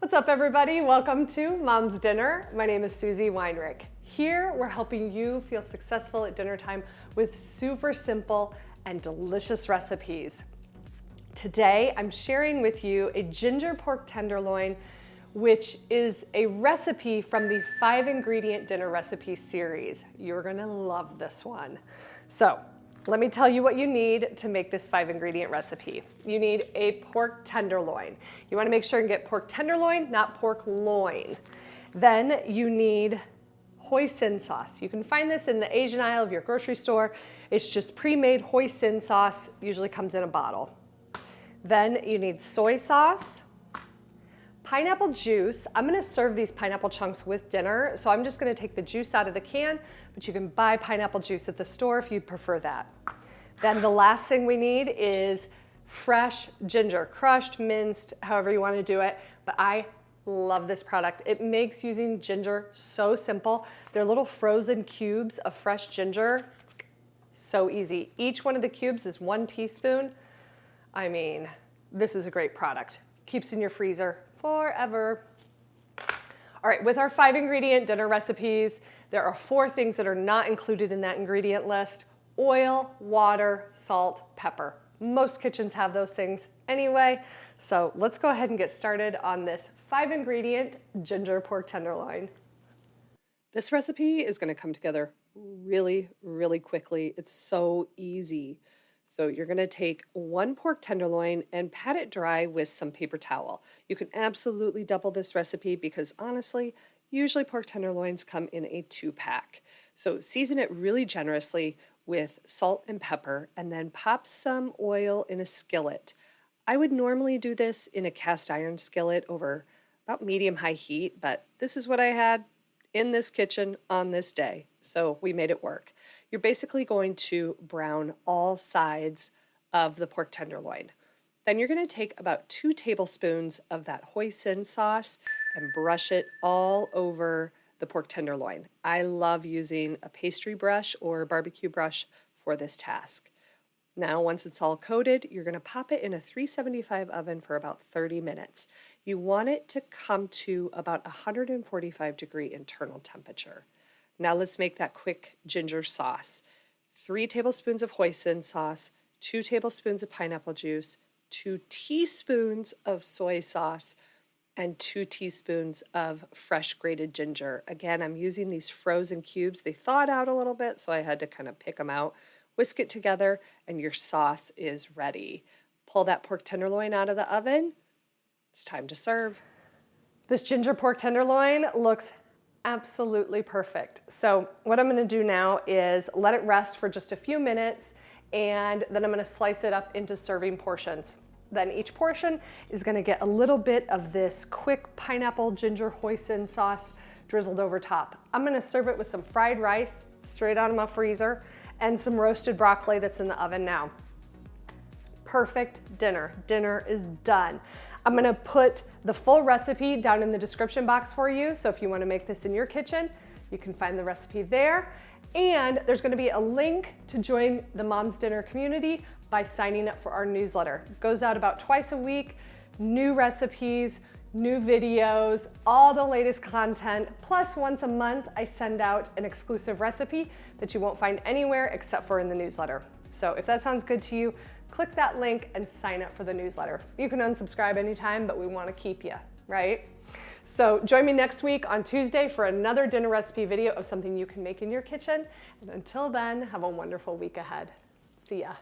What's up, everybody? Welcome to Mom's Dinner. My name is Susie Weinrich. Here, we're helping you feel successful at dinner time with super simple and delicious recipes. Today, I'm sharing with you a ginger pork tenderloin, which is a recipe from the 5-ingredient dinner recipe series. You're gonna love this one. So, let me tell you what you need to make this 5-ingredient recipe. You need a pork tenderloin. You wanna make sure and get pork tenderloin, not pork loin. Then you need hoisin sauce. You can find this in the Asian aisle of your grocery store. It's just pre-made hoisin sauce, usually comes in a bottle. Then you need soy sauce, pineapple juice. I'm gonna serve these pineapple chunks with dinner, so I'm just gonna take the juice out of the can, but you can buy pineapple juice at the store if you prefer that. Then the last thing we need is fresh ginger, crushed, minced, however you wanna do it, but I love this product. It makes using ginger so simple. They're little frozen cubes of fresh ginger, so easy. Each one of the cubes is 1 teaspoon. I mean, this is a great product. Keeps in your freezer forever. All right, with our 5-ingredient dinner recipes, there are 4 things that are not included in that ingredient list: oil, water, salt, pepper. Most kitchens have those things anyway, so let's go ahead and get started on this 5-ingredient ginger pork tenderloin. This recipe is gonna come together really, really quickly. It's so easy. So you're gonna take 1 pork tenderloin and pat it dry with some paper towel. You can absolutely double this recipe because honestly, usually pork tenderloins come in a 2-pack. So season it really generously with salt and pepper and then pop some oil in a skillet. I would normally do this in a cast iron skillet over about medium-high heat, but this is what I had in this kitchen on this day, so we made it work. You're basically going to brown all sides of the pork tenderloin. Then you're going to take about 2 tablespoons of that hoisin sauce and brush it all over the pork tenderloin. I love using a pastry brush or barbecue brush for this task. Now, once it's all coated, you're going to pop it in a 375 oven for about 30 minutes. You want it to come to about 145-degree internal temperature. Now let's make that quick ginger sauce. 3 tablespoons of hoisin sauce, 2 tablespoons of pineapple juice, 2 teaspoons of soy sauce, and 2 teaspoons of fresh grated ginger. Again, I'm using these frozen cubes. They thawed out a little bit, so I had to kind of pick them out. Whisk it together, and your sauce is ready. Pull that pork tenderloin out of the oven. It's time to serve. This ginger pork tenderloin looks absolutely perfect. So what I'm gonna do now is let it rest for just a few minutes, and then I'm gonna slice it up into serving portions. Then each portion is gonna get a little bit of this quick pineapple ginger hoisin sauce drizzled over top. I'm gonna serve it with some fried rice straight out of my freezer and some roasted broccoli that's in the oven now. Perfect dinner. Dinner is done. I'm gonna put the full recipe down in the description box for you, so if you wanna make this in your kitchen, you can find the recipe there. And there's gonna be a link to join the Mom's Dinner community by signing up for our newsletter. It goes out about twice a week, new recipes, new videos, all the latest content, plus once a month I send out an exclusive recipe that you won't find anywhere except for in the newsletter. So if that sounds good to you, click that link and sign up for the newsletter. You can unsubscribe anytime, but we want to keep you, right? So join me next week on Tuesday for another dinner recipe video of something you can make in your kitchen. And until then, have a wonderful week ahead. See ya.